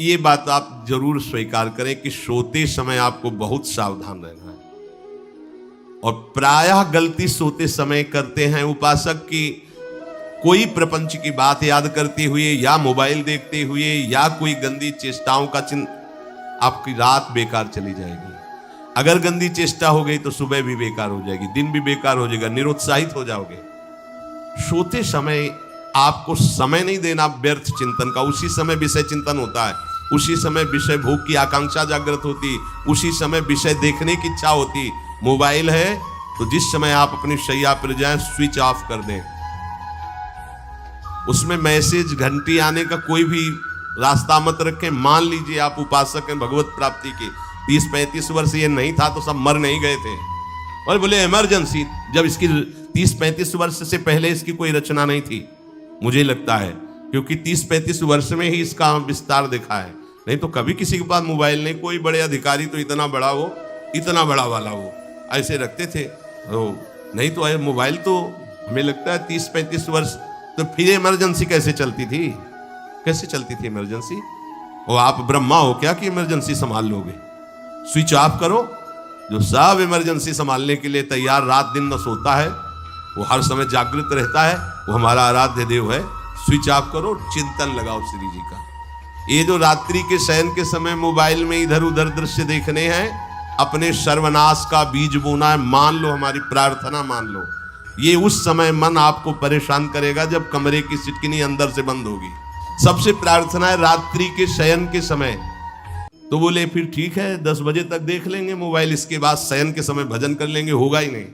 ये बात आप जरूर स्वीकार करें कि सोते समय आपको बहुत सावधान रहना है। और प्रायः गलती सोते समय करते हैं उपासक की, कोई प्रपंच की बात याद करते हुए या मोबाइल देखते हुए या कोई गंदी चेष्टाओं का आपकी रात बेकार चली जाएगी। अगर गंदी चेष्टा हो गई तो सुबह भी बेकार हो जाएगी, दिन भी बेकार हो जाएगा, निरुत्साहित हो जाओगे। सोते समय आपको समय नहीं देना व्यर्थ चिंतन का। उसी समय विषय चिंतन होता है, उसी समय विषय भोग की आकांक्षा जागृत होती, उसी समय विषय देखने की इच्छा होती। मोबाइल है तो जिस समय आप अपनी शैया पर जाएं स्विच ऑफ कर दें। उसमें मैसेज घंटी आने का कोई भी रास्ता मत रखें। मान लीजिए आप उपासक हैं भगवत प्राप्ति के, 30-35 वर्ष ये नहीं था तो सब मर नहीं गए थे। और बोले इमरजेंसी, जब इसकी 30-35 वर्ष से पहले इसकी कोई रचना नहीं थी, मुझे लगता है, क्योंकि 30-35 वर्ष में ही इसका विस्तार देखा है। नहीं तो कभी किसी के पास मोबाइल नहीं। कोई बड़े अधिकारी तो इतना बड़ा वो, इतना बड़ा वाला वो ऐसे रखते थे। तो नहीं तो मोबाइल तो हमें लगता है 30-35 वर्ष। तो फिर इमरजेंसी कैसे चलती थी? कैसे चलती थी इमरजेंसी? वो आप ब्रह्मा हो क्या कि इमरजेंसी संभाल लोगे? स्विच ऑफ करो। जो सब इमरजेंसी संभालने के लिए तैयार, रात दिन न सोता है, वो हर समय जागृत रहता है, वो हमारा आराध्य देव है। स्विच ऑफ करो, चिंतन लगाओ श्री जी का। ये जो रात्रि के शयन के समय मोबाइल में इधर उधर दृश्य देखने हैं, अपने सर्वनाश का बीज बोना है। मान लो, हमारी प्रार्थना मान लो, ये उस समय मन आपको परेशान करेगा जब कमरे की सिटकिनी अंदर से बंद होगी। सबसे प्रार्थना है रात्रि के शयन के समय। तो बोले फिर ठीक है 10 बजे तक देख लेंगे मोबाइल, इसके बाद शयन के समय भजन कर लेंगे। होगा ही नहीं।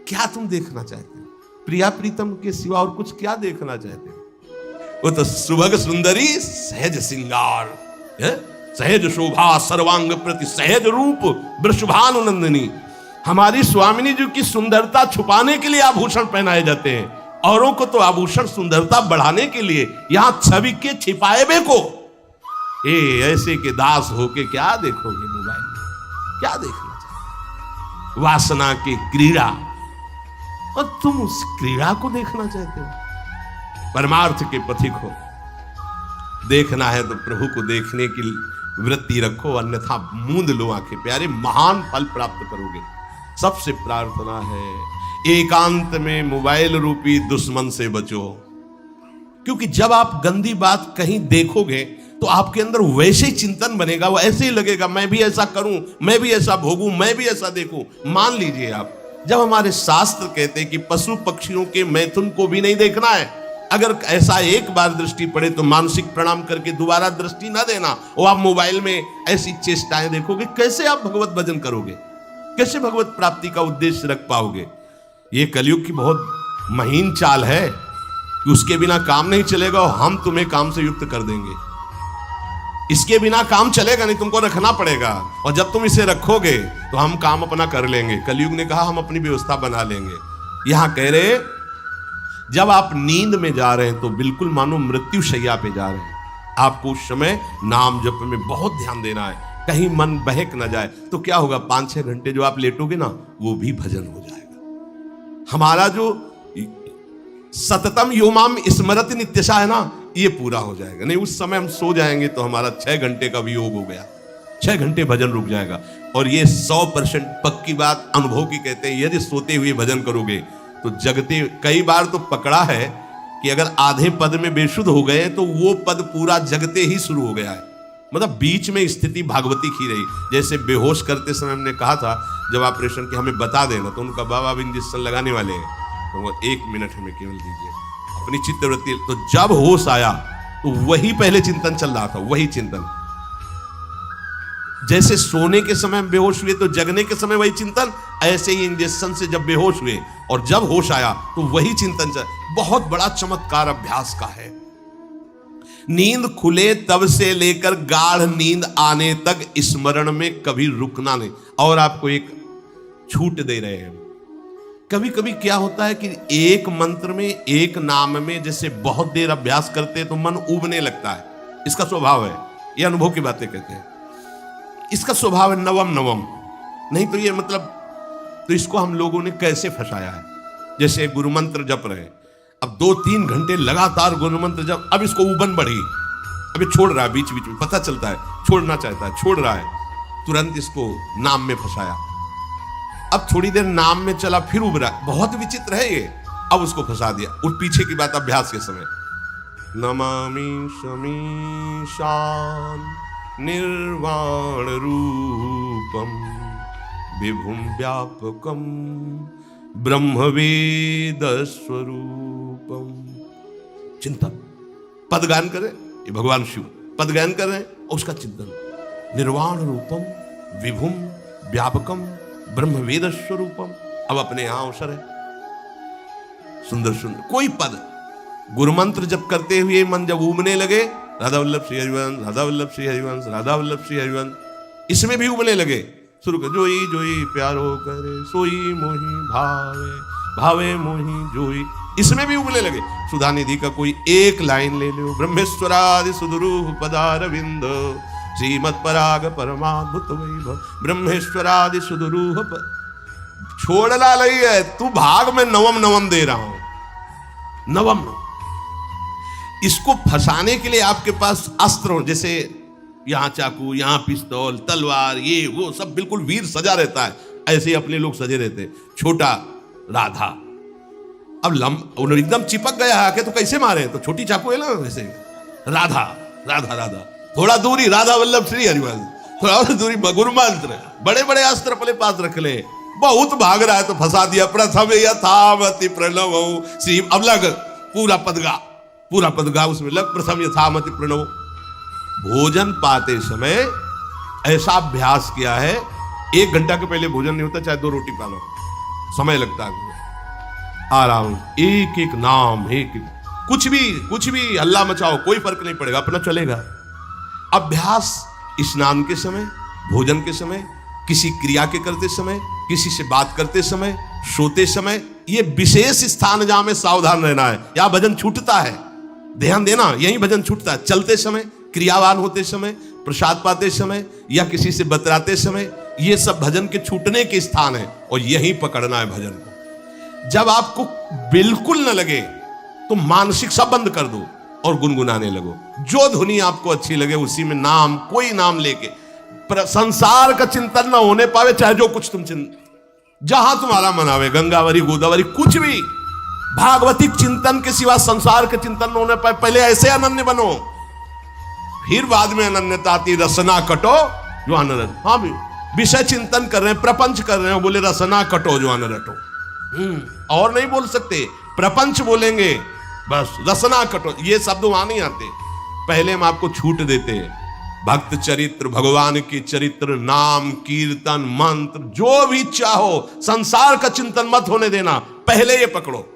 क्या तुम देखना चाहते हो? प्रिया प्रीतम के सिवा और कुछ क्या देखना चाहते हो? वो तो सुभग सुंदरी सहज सिंगार, सहज शोभा सर्वांग प्रति सहज रूप वृषभानुनंदिनी। हमारी स्वामिनी जी की सुंदरता छुपाने के लिए आभूषण पहनाए जाते हैं। औरों को तो आभूषण सुंदरता बढ़ाने के लिए। यहां छवि के छिपाए बे को ऐसे के दास होके क्या देखोगे मोबाइल में? क्या देखना चाहते? वासना की क्रीड़ा, और तुम उस क्रीड़ा को देखना चाहते हो? परमार्थ के पथिक हो। देखना है तो प्रभु को देखने की वृत्ति रखो, अन्यथा मूंद लो आंखें। प्यारे, महान फल प्राप्त करोगे। सबसे प्रार्थना है एकांत में मोबाइल रूपी दुश्मन से बचो। क्योंकि जब आप गंदी बात कहीं देखोगे तो आपके अंदर वैसे ही चिंतन बनेगा, वो ऐसे ही लगेगा मैं भी ऐसा करूं, मैं भी ऐसा भोगूं, मैं भी ऐसा देखूं। मान लीजिए आप, जब हमारे शास्त्र कहते हैं कि पशु पक्षियों के मैथुन को भी नहीं देखना है, अगर ऐसा एक बार दृष्टि पड़े तो मानसिक प्रणाम करके दोबारा दृष्टि ना देना। और आप मोबाइल में ऐसी चेष्टाएं देखोगे, कैसे आप भगवत भजन करोगे? कैसे भगवत प्राप्ति का उद्देश्य रख पाओगे? ये कलयुग की बहुत महीन चाल है कि उसके बिना काम नहीं चलेगा और हम तुम्हें काम से युक्त कर देंगे। इसके बिना काम चलेगा नहीं, तुमको रखना पड़ेगा। और जब तुम इसे रखोगे तो हम काम अपना कर लेंगे। कलयुग ने कहा हम अपनी व्यवस्था बना लेंगे। यहां कह रहे जब आप नींद में जा रहे हैं तो बिल्कुल मानो मृत्यु शैया पे जा रहे हैं। आपको उस समय नाम जप में बहुत ध्यान देना है, कहीं मन बहक ना जाए। तो क्या होगा, 5-6 घंटे जो आप लेटोगे ना, वो भी भजन हो जाएगा। हमारा जो सततम योमाम स्मरति नित्यशा है ना, ये पूरा हो जाएगा। नहीं, उस समय हम सो जाएंगे तो हमारा 6 घंटे का वियोग हो गया, 6 घंटे भजन रुक जाएगा। और ये 100% पक्की बात अनुभव की कहते हैं। यदि सोते हुए भजन करोगे तो जगते, कई बार तो पकड़ा है कि अगर आधे पद में बेशुद्ध हो गए तो वो पद पूरा जगते ही शुरू हो गया है। मतलब बीच में स्थिति भागवती की रही। जैसे बेहोश करते समय हमने कहा था जब ऑपरेशन के हमें बता देना, तो उनका बाबा अब इंजेक्शन लगाने वाले हैं, तो वो 1 मिनट हमें केवल दीजिए, अपनी चित्तवृत्ति। तो जब होश आया तो वही पहले चिंतन चल रहा था, वही चिंतन। जैसे सोने के समय बेहोश हुए तो जगने के समय वही चिंतन, ऐसे ही इंजेक्शन से जब बेहोश हुए और जब होश आया तो वही चिंतन चल। बहुत बड़ा चमत्कार अभ्यास का है। नींद खुले तब से लेकर गाढ़ नींद आने तक स्मरण में कभी रुकना नहीं। और आपको एक छूट दे रहे हैं। कभी कभी क्या होता है कि एक मंत्र में, एक नाम में जैसे बहुत देर अभ्यास करते हैं तो मन उबने लगता है। इसका स्वभाव है, ये अनुभव की बातें कहते हैं। इसका स्वभाव है नवम नवम। नहीं तो ये मतलब, तो इसको हम लोगों ने कैसे फंसाया है। जैसे गुरु मंत्र जप रहे, अब 2-3 घंटे लगातार गुरु मंत्र जप, अब इसको उबन बढ़ी, अभी छोड़ रहा है, बीच बीच में पता चलता है छोड़ना चाहता है, छोड़ रहा है, तुरंत इसको नाम में फंसाया। अब थोड़ी देर नाम में चला, फिर उभरा, बहुत विचित्र है ये, अब उसको फंसा दिया। उस पीछे की बात अभ्यास के समय, नमामि शमीशान निर्वाण रूपम विभुम व्यापकम ब्रह्मवेद स्वरूपम। चिंतन, पदगान करें, ये भगवान शिव पदगान कर रहे हैं और उसका चिंतन, निर्वाण रूपम विभुम व्यापकम ब्रह्मवेद स्वरूपम। अब अपने यहां अवसर है, सुंदर सुंदर कोई पद, गुरु मंत्र जब करते हुए मन जब उबने लगे, राधा वल्लभ श्री हरिवंश, राधा वल्लभ श्री हरिवंश, राधा वल्लभ श्री हरिवंश, इसमें भी उबने लगे, शुरू कर, जोई जोई प्यारो करे सोई मोही भावे, भावे मोही जोई, इसमें भी उबने लगे। सुधा निधि का कोई एक लाइन ले लो, ब्रह्मेश्वरादि सुदुरूह पदारविंद श्रीमत् पराग परमाद्भुत वैभव, ब्रह्मेश्वरादि सुदुरूह छोड़ना नहीं है, तू भाग में नवम नवम दे रहा हूं, नवम नवम। इसको फंसाने के लिए आपके पास अस्त्र हो, जैसे यहां चाकू, यहां पिस्तौल, तलवार, ये वो सब बिल्कुल वीर सजा रहता है, ऐसे ही अपने लोग सजे रहते। छोटा राधा, अब उन्होंने एकदम चिपक गया आके तो कैसे मारे, तो छोटी चाकू है ना वैसे, राधा राधा राधा, थोड़ा दूरी राधा वल्लभ श्री हरिवंश, थोड़ा और दूरी गुरु मंत्र, बड़े बड़े अस्त्र अपने पास रख ले, बहुत भाग रहा है तो फंसा दिया। प्रथम यथामति प्रणव श्री, अब लग पूरा पदगा उसमें लग, प्रथम यथामति प्रणव। भोजन पाते समय ऐसा अभ्यास किया है, 1 घंटा के पहले भोजन नहीं होता, चाहे 2 रोटी पालो, समय लगता है आराम, एक एक नाम, एक कुछ भी हल्ला मचाओ, कोई फर्क नहीं पड़ेगा, अपना चलेगा। अभ्यास स्नान के समय, भोजन के समय, किसी क्रिया के करते समय, किसी से बात करते समय, सोते समय, ये विशेष स्थान जहां में सावधान रहना है। यहां भजन छूटता है, ध्यान देना, यही भजन छूटता है। चलते समय, क्रियावान होते समय, प्रसाद पाते समय या किसी से बतराते समय, ये सब भजन के छूटने के स्थान है और यहीं पकड़ना है भजन को। जब आपको बिल्कुल न लगे तो मानसिक सब बंद कर दो और गुनगुनाने लगो, जो धुनी आपको अच्छी लगे उसी में नाम, कोई नाम लेके, संसार का चिंतन ना होने पावे, चाहे जो कुछ तुम जहां तुम्हारा मन आवे, गंगावरी गोदावरी कुछ भी, भागवतिक चिंतन के सिवा संसार के चिंतन न होने पाए। पहले ऐसे अनन्य बनो, फिर बाद में अनन्यता आती, रसना कटो जो अनरट। हाँ भी विषय चिंतन कर रहे हैं, प्रपंच कर रहे हैं, बोले रसना कटो जो अनरटो, और नहीं बोल सकते, प्रपंच बोलेंगे बस, रसना कटो, ये शब्द वहां नहीं आते। पहले हम आपको छूट देते हैं, भक्त चरित्र, भगवान की चरित्र, नाम कीर्तन मंत्र, जो भी चाहो, संसार का चिंतन मत होने देना, पहले ये पकड़ो,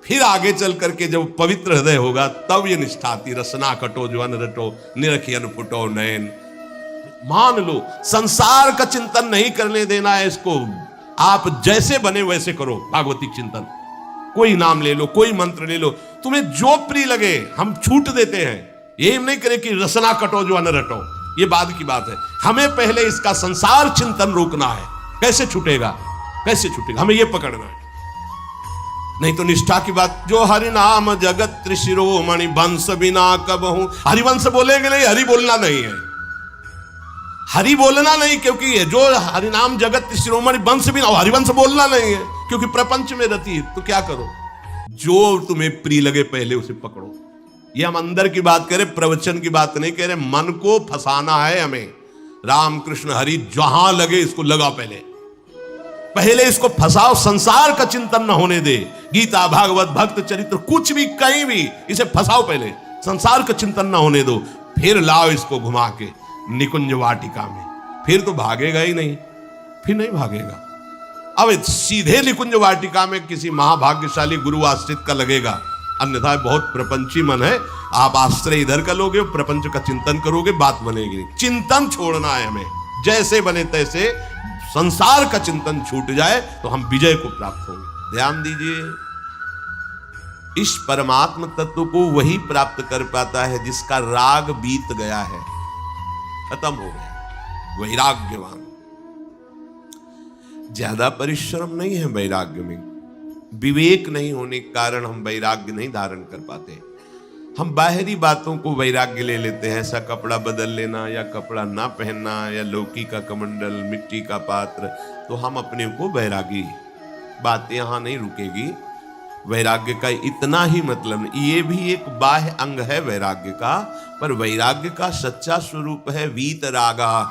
फिर आगे चल करके जब पवित्र हृदय होगा तब ये निष्ठा आती, रसना कटो जो अनरटो निरखियन फुटो नयन। मान लो संसार का चिंतन नहीं करने देना है इसको, आप जैसे बने वैसे करो भागवतिक चिंतन, कोई नाम ले लो, कोई मंत्र ले लो, तुम्हें जो प्रिय लगे, हम छूट देते हैं। ये नहीं करे कि रसना कटो जो अनरटो, ये बाद की बात है, हमें पहले इसका संसार चिंतन रोकना है। कैसे छूटेगा, कैसे छूटेगा, हमें ये पकड़ना है, नहीं तो निष्ठा की बात। जो हरि नाम जगत त्रिशिरोमणि वंश बिना कबहू, हरिवंश बोलेंगे नहीं, हरि बोलना नहीं है, हरि बोलना नहीं, क्योंकि जो हरिनाम जगत शिरोमणि वंश बिना, हरिवंश बोलना नहीं है, क्योंकि प्रपंच में रति। तो क्या करो, जो तुम्हें प्रिय लगे पहले उसे पकड़ो। ये हम अंदर की बात करें, प्रवचन की बात नहीं कह रहे, मन को फंसाना है हमें। राम कृष्ण हरि जहां लगे इसको लगा, पहले इसको फंसाओ, संसार का चिंतन न होने दे। गीता भागवत भक्त चरित्र कुछ भी कहीं भी इसे फंसाओ, पहले संसार का चिंतन न होने दो, फिर लाओ इसको घुमा के निकुंज वाटिका में, फिर तो भागेगा ही नहीं, फिर नहीं भागेगा। अब सीधे निकुंज वाटिका में किसी महाभाग्यशाली गुरु आश्रित का लगेगा, अन्यथा बहुत प्रपंची मन है, आप आश्रय इधर का लोगे, प्रपंच का चिंतन करोगे, बात बनेगी। चिंतन छोड़ना है हमें, जैसे बने तैसे संसार का चिंतन छूट जाए तो हम विजय को प्राप्त होंगे। ध्यान दीजिए, इस परमात्म तत्व को वही प्राप्त कर पाता है जिसका राग बीत गया है, खत्म हो गया, वैराग्यवान। ज्यादा परिश्रम नहीं है वैराग्य में, विवेक नहीं होने के कारण हम वैराग्य नहीं धारण कर पाते। हम बाहरी बातों को वैराग्य ले लेते हैं, ऐसा कपड़ा बदल लेना या कपड़ा ना पहनना या लौकी का कमंडल, मिट्टी का पात्र, तो हम अपने को वैरागी। बात यहां नहीं रुकेगी। वैराग्य का इतना ही मतलब नहीं, ये भी एक बाह्य अंग है वैराग्य का, पर वैराग्य का सच्चा स्वरूप है वीतरागा।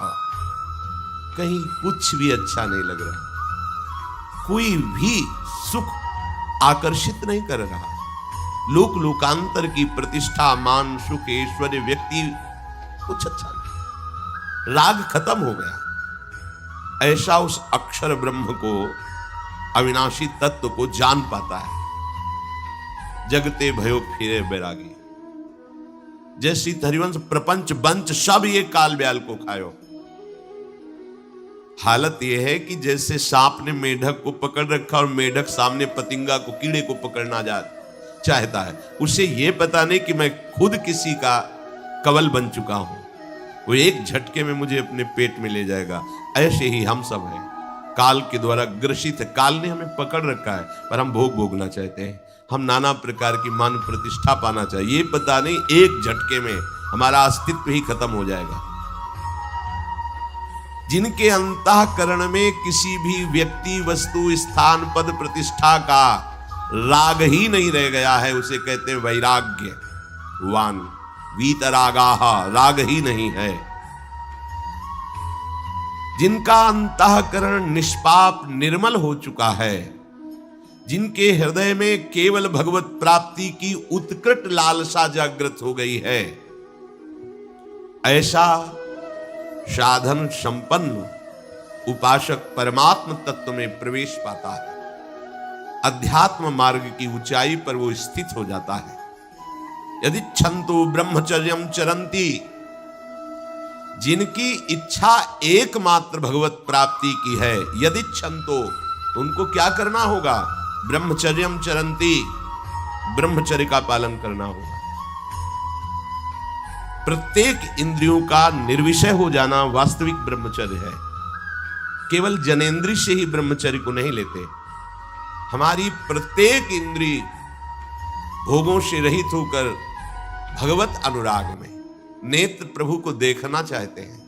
कहीं कुछ भी अच्छा नहीं लग रहा, कोई भी सुख आकर्षित नहीं कर रहा, लोक लोकांतर की प्रतिष्ठा, मान, सुख, ऐश्वर्य, व्यक्ति कुछ अच्छा नहीं, राग खत्म हो गया। ऐसा उस अक्षर ब्रह्म को, अविनाशी तत्व को जान पाता है। जगते भयो फिरे बैरागी, जैसी हरिवंश प्रपंच बंच सब ये काल ब्याल को खायो। हालत यह है कि जैसे सांप ने मेढक को पकड़ रखा और मेढक सामने पतिंगा को, कीड़े को पकड़ना चाहता है, उसे यह पता नहीं कि मैं खुद किसी का कवल बन चुका हूं, वो एक झटके में मुझे अपने पेट में ले जाएगा। ऐसे ही हम सब हैं, काल के द्वारा ग्रसित है। काल ने हमें पकड़ रखा है, पर हम भोग भोगना चाहते हैं, हम नाना प्रकार की मान प्रतिष्ठा पाना चाहिए। ये पता नहीं एक झटके में हमारा अस्तित्व ही खत्म हो जाएगा। जिनके अंतःकरण में किसी भी व्यक्ति, वस्तु, स्थान, पद, प्रतिष्ठा का राग ही नहीं रह गया है, उसे कहते हैं वैराग्यवान। वीतरागाः, राग ही नहीं है। जिनका अंतःकरण निष्पाप निर्मल हो चुका है, जिनके हृदय में केवल भगवत प्राप्ति की उत्कट लालसा जागृत हो गई है, ऐसा साधन संपन्न उपासक परमात्म तत्व में प्रवेश पाता है। अध्यात्म मार्ग की ऊंचाई पर वो स्थित हो जाता है। यदि छंतु ब्रह्मचर्यम चरंती, जिनकी इच्छा एकमात्र भगवत प्राप्ति की है, यदि छंतो, तो उनको क्या करना होगा? ब्रह्मचर्यम चरंती, ब्रह्मचर्य का पालन करना होगा। प्रत्येक इंद्रियों का निर्विषय हो जाना वास्तविक ब्रह्मचर्य है। केवल जनेंद्रिय से ही ब्रह्मचर्य को नहीं लेते। हमारी प्रत्येक इंद्रिय भोगों से रहित होकर भगवत अनुराग में, नेत्र प्रभु को देखना चाहते हैं,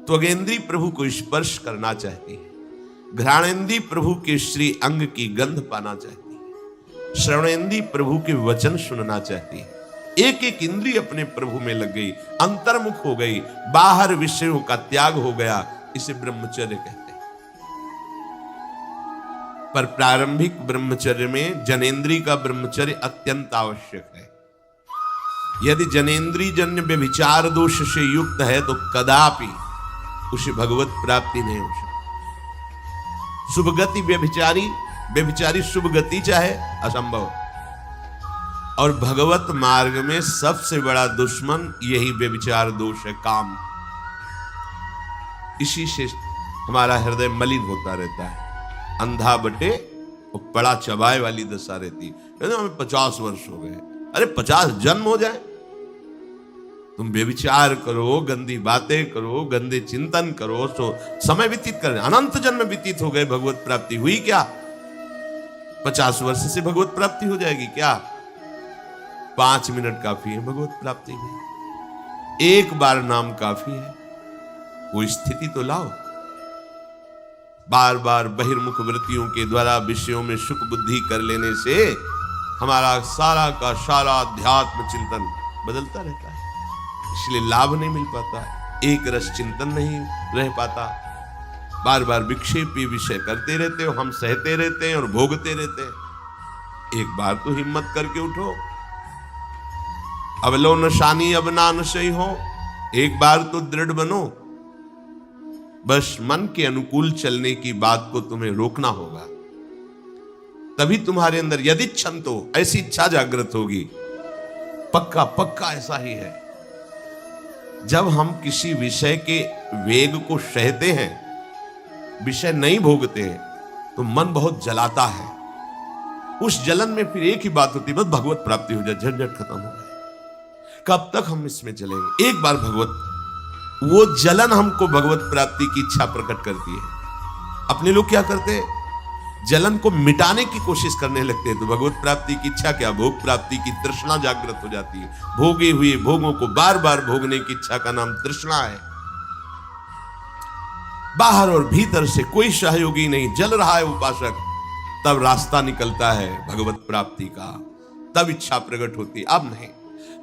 त्वगेंद्रिय प्रभु को स्पर्श करना चाहती है, घ्राणेंद्रिय प्रभु के श्री अंग की गंध पाना चाहती है, श्रवणेंद्रिय प्रभु के वचन सुनना चाहती है। एक एक इंद्रिय अपने प्रभु में लग गई, अंतर्मुख हो गई, बाहर विषयों का त्याग हो गया। इसे ब्रह्मचर्य कहते हैं। पर प्रारंभिक ब्रह्मचर्य में जनेंद्रिय का ब्रह्मचर्य अत्यंत आवश्यक है। यदि जनेंद्रिय जन्य व्यभिचार दोष से युक्त है तो कदापि उसे भगवत प्राप्ति नहीं हो सकती। शुभ गति व्यभिचारी शुभ गति चाहे, असंभव। और भगवत मार्ग में सबसे बड़ा दुश्मन यही व्यभिचार दोष है, काम। इसी से हमारा हृदय मलिन होता रहता है। अंधा बटे और बड़ा चबाए वाली दशा रहती है। हमें 50 वर्ष हो गए, अरे 50 जन्म हो जाए, तुम व्यभिचार करो, गंदी बातें करो, गंदे चिंतन करो, तो समय व्यतीत कर, अनंत जन्म व्यतीत हो गए, भगवत प्राप्ति हुई क्या? 50 वर्ष से भगवत प्राप्ति हो जाएगी क्या? 5 मिनट काफी है भगवत प्राप्ति में। एक बार नाम काफी है। वो स्थिति तो लाओ। बार बार बहिर्मुख वृत्तियों के द्वारा विषयों में सुख बुद्धि कर लेने से हमारा सारा का सारा अध्यात्म चिंतन बदलता रहता है, इसलिए लाभ नहीं मिल पाता, एक रस चिंतन नहीं रह पाता। बार बार विक्षेपी विषय करते रहते हो, हम सहते रहते हैं और भोगते रहते हैं। एक बार तो हिम्मत करके उठो। अब लो नशानी अब ना नशई हो, एक बार तो दृढ़ बनो। बस मन के अनुकूल चलने की बात को तुम्हें रोकना होगा, तभी तुम्हारे अंदर यदि क्षंतो, ऐसी इच्छा जागृत होगी। पक्का पक्का ऐसा ही है। जब हम किसी विषय के वेग को सहते हैं, विषय नहीं भोगते हैं, तो मन बहुत जलाता है। उस जलन में फिर एक ही बात होती है, बस भगवत प्राप्ति हो जाए, झंझट खत्म हो जाए। कब तक हम इसमें चलेंगे? एक बार भगवत, वो जलन हमको भगवत प्राप्ति की इच्छा प्रकट करती है। अपने लोग क्या करते हैं? जलन को मिटाने की कोशिश करने लगते हैं तो भगवत प्राप्ति की इच्छा क्या, भोग प्राप्ति की तृष्णा जागृत हो जाती है। भोगे हुए भोगों को बार बार भोगने की इच्छा का नाम तृष्णा है। बाहर और भीतर से कोई सहयोगी नहीं, जल रहा है उपासक, तब रास्ता निकलता है भगवत प्राप्ति का, तब इच्छा प्रकट होती। अब नहीं,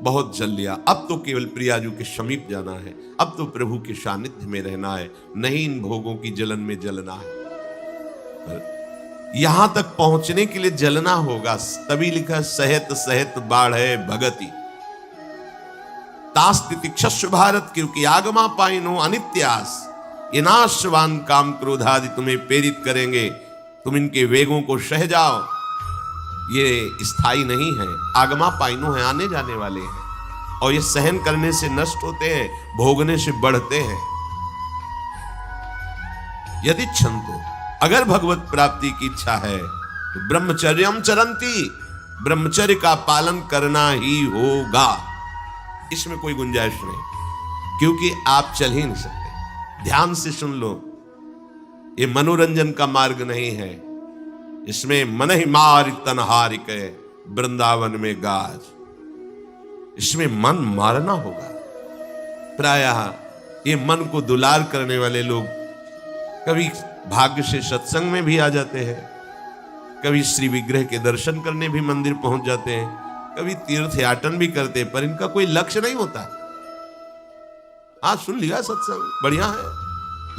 बहुत जल लिया, अब तो केवल प्रियाजू के समीप जाना है, अब तो प्रभु के सानिध्य में रहना है, नहीं इन भोगों की जलन में जलना है। यहां तक पहुंचने के लिए जलना होगा, तभी लिखा सहित सहित बाढ़ है भगति तास्तिति क्षस्व भारत, क्योंकि आगमा पाइनो अनित्यास, ये नाशवान काम क्रोध आदि तुम्हें प्रेरित करेंगे, तुम इनके वेगों को सह जाओ, ये स्थायी नहीं है। आगमा पाइनो है, आने जाने वाले हैं, और ये सहन करने से नष्ट होते हैं, भोगने से बढ़ते हैं। यदि छंतो, अगर भगवत प्राप्ति की इच्छा है तो ब्रह्मचर्यम चरंती, ब्रह्मचर्य का पालन करना ही होगा, इसमें कोई गुंजाइश नहीं, क्योंकि आप चल ही नहीं सकते। ध्यान से सुन लो, ये मनोरंजन का मार्ग नहीं है, इसमें मन ही मार तन हारिक वृंदावन में गाज, इसमें मन मारना होगा। प्रायः ये मन को दुलार करने वाले लोग कभी भाग्य से सत्संग में भी आ जाते हैं, कभी श्री विग्रह के दर्शन करने भी मंदिर पहुंच जाते हैं, कभी तीर्थ याटन भी करते हैं, पर इनका कोई लक्ष्य नहीं होता। हाँ, सुन लिया सत्संग, बढ़िया है,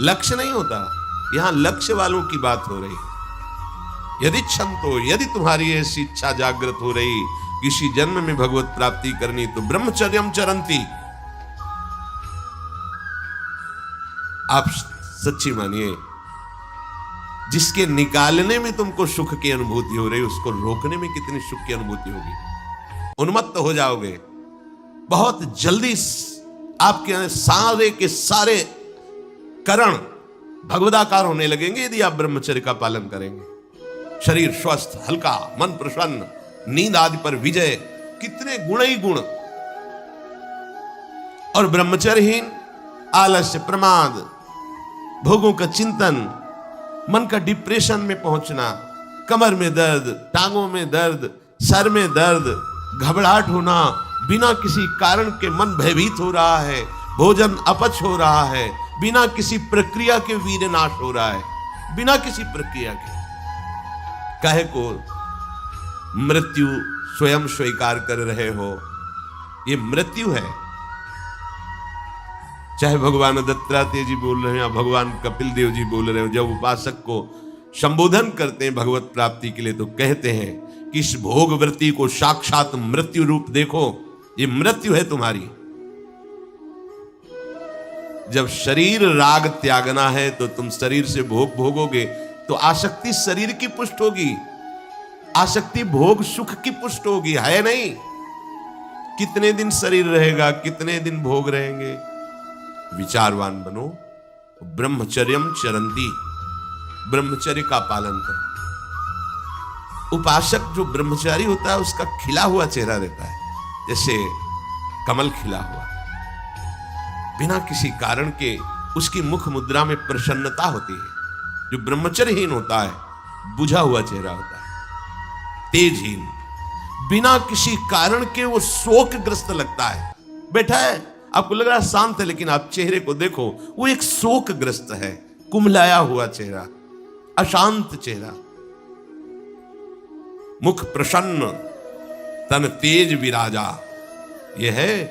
लक्ष्य नहीं होता। यहां लक्ष्य वालों की बात हो रही है। यदि क्षमतो, यदि तुम्हारी ऐसी इच्छा जागृत हो रही किसी जन्म में भगवत प्राप्ति करनी, तो ब्रह्मचर्यम चरंती, आप सच्ची मानिए, जिसके निकालने में तुमको सुख की अनुभूति हो रही, उसको रोकने में कितनी सुख की अनुभूति होगी। उन्मत्त हो जाओगे, बहुत जल्दी आपके सारे के सारे करण भगवदाकार होने लगेंगे यदि आप ब्रह्मचर्य का पालन करेंगे। शरीर स्वस्थ, हल्का, मन प्रसन्न, नींद आदि पर विजय, कितने गुण ही गुण। और ब्रह्मचर्यहीन आलस्य, प्रमाद, भोगों का चिंतन, मन का डिप्रेशन में पहुंचना, कमर में दर्द, टांगों में दर्द, सर में दर्द, घबराहट होना, बिना किसी कारण के मन भयभीत हो रहा है, भोजन अपच हो रहा है, बिना किसी प्रक्रिया के वीर नाश हो रहा है, बिना किसी प्रक्रिया के। काहे को मृत्यु स्वयं स्वीकार कर रहे हो, ये मृत्यु है। चाहे भगवान दत्तात्रेय जी बोल रहे हैं या भगवान कपिल देव जी बोल रहे हो, जब उपासक को संबोधन करते हैं भगवत प्राप्ति के लिए, तो कहते हैं कि इस भोग वृत्ति को साक्षात मृत्यु रूप देखो, ये मृत्यु है तुम्हारी। जब शरीर राग त्यागना है तो तुम शरीर से भोग भोगोगे तो आसक्ति शरीर की पुष्ट होगी, आसक्ति भोग सुख की पुष्ट होगी, है नहीं। कितने दिन शरीर रहेगा, कितने दिन भोग रहेंगे। विचारवान बनो, ब्रह्मचर्यम चरंती, ब्रह्मचर्य का पालन करो। उपासक जो ब्रह्मचारी होता है उसका खिला हुआ चेहरा रहता है, जैसे कमल खिला हुआ, बिना किसी कारण के उसकी मुख मुद्रा में प्रसन्नता होती है। जो ब्रह्मचर्यहीन होता है बुझा हुआ चेहरा होता है, तेजहीन, बिना किसी कारण के वो शोकग्रस्त लगता है। बैठा है, आपको लग रहा है शांत है, लेकिन आप चेहरे को देखो, वो एक शोकग्रस्त है, कुम्हलाया हुआ चेहरा, अशांत चेहरा, मुख प्रसन्न, तन तेज विराजा। यह है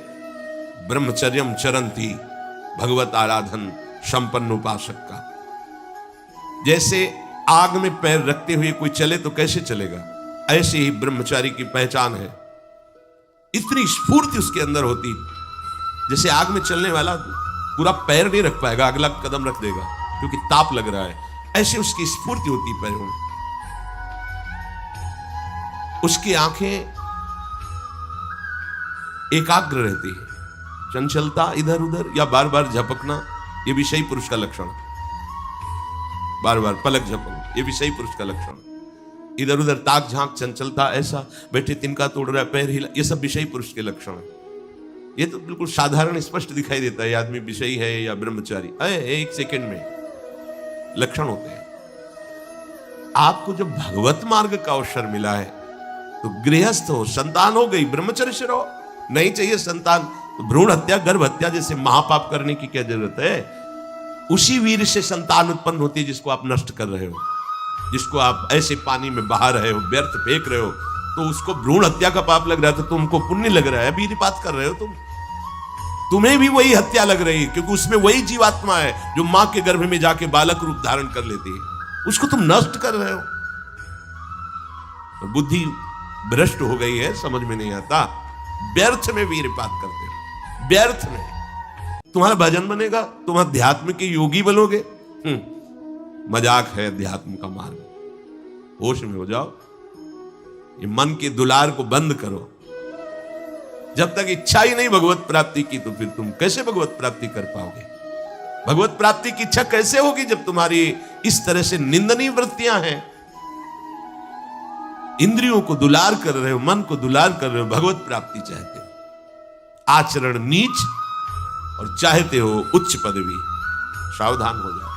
ब्रह्मचर्यम चरंती, भगवत आराधन संपन्न उपासक का। जैसे आग में पैर रखते हुए कोई चले तो कैसे चलेगा, ऐसे ही ब्रह्मचारी की पहचान है। इतनी स्फूर्ति उसके अंदर होती, जैसे आग में चलने वाला पूरा पैर नहीं रख पाएगा, अगला कदम रख देगा क्योंकि ताप लग रहा है, ऐसे उसकी स्फूर्ति होती पैरों में। उसकी आंखें एकाग्र रहती है, चंचलता इधर उधर या बार बार झपकना ये विषयी पुरुष का लक्षण, बार बार पलक झपकना ये विषयी पुरुष का लक्षण, इधर उधर ताक झांक चंचलता, ऐसा बैठे तिनका तोड़ रहा है, पैर हिला, ये सब विषयी पुरुष के लक्षण है। ये तो बिल्कुल साधारण स्पष्ट दिखाई देता है आदमी विषयी है या ब्रह्मचारी, एक सेकंड में लक्षण होते हैं। आपको जब भगवत मार्ग का अवसर मिला है तो गृहस्थ हो, संतान हो गई, ब्रह्मचर्य रहो। नहीं चाहिए संतान तो भ्रूण हत्या, गर्भ हत्या जैसे महापाप करने की क्या जरूरत है? उसी वीर से संतान उत्पन्न होती है जिसको आप नष्ट कर रहे हो, जिसको आप ऐसे पानी में बहा रहे हो, व्यर्थ फेंक रहे हो, तो उसको भ्रूण हत्या का पाप लग रहा है, तो तुमको पुण्य लग रहा है, वीरपात कर रहे हो तुम्हें भी वही हत्या लग रही है, क्योंकि उसमें वही जीवात्मा है जो मां के गर्भ में जाके बालक रूप धारण कर लेती है, उसको तुम नष्ट कर रहे हो। तो बुद्धि भ्रष्ट हो गई है, समझ में नहीं आता, व्यर्थ में वीरपात करते हो, व्यर्थ में। तुम्हारा भजन बनेगा, तुम अध्यात्म के योगी बनोगे, मजाक है अध्यात्म का मार्ग। होश में हो जाओ, ये मन के दुलार को बंद करो। जब तक इच्छा ही नहीं भगवत प्राप्ति की, तो फिर तुम कैसे भगवत प्राप्ति कर पाओगे? भगवत प्राप्ति की इच्छा कैसे होगी जब तुम्हारी इस तरह से निंदनीय वृत्तियां हैं? इंद्रियों को दुलार कर रहे हो, मन को दुलार कर रहे हो, भगवत प्राप्ति चाहते हो, आचरण नीच और चाहते हो उच्च पदवी। सावधान हो जाओ।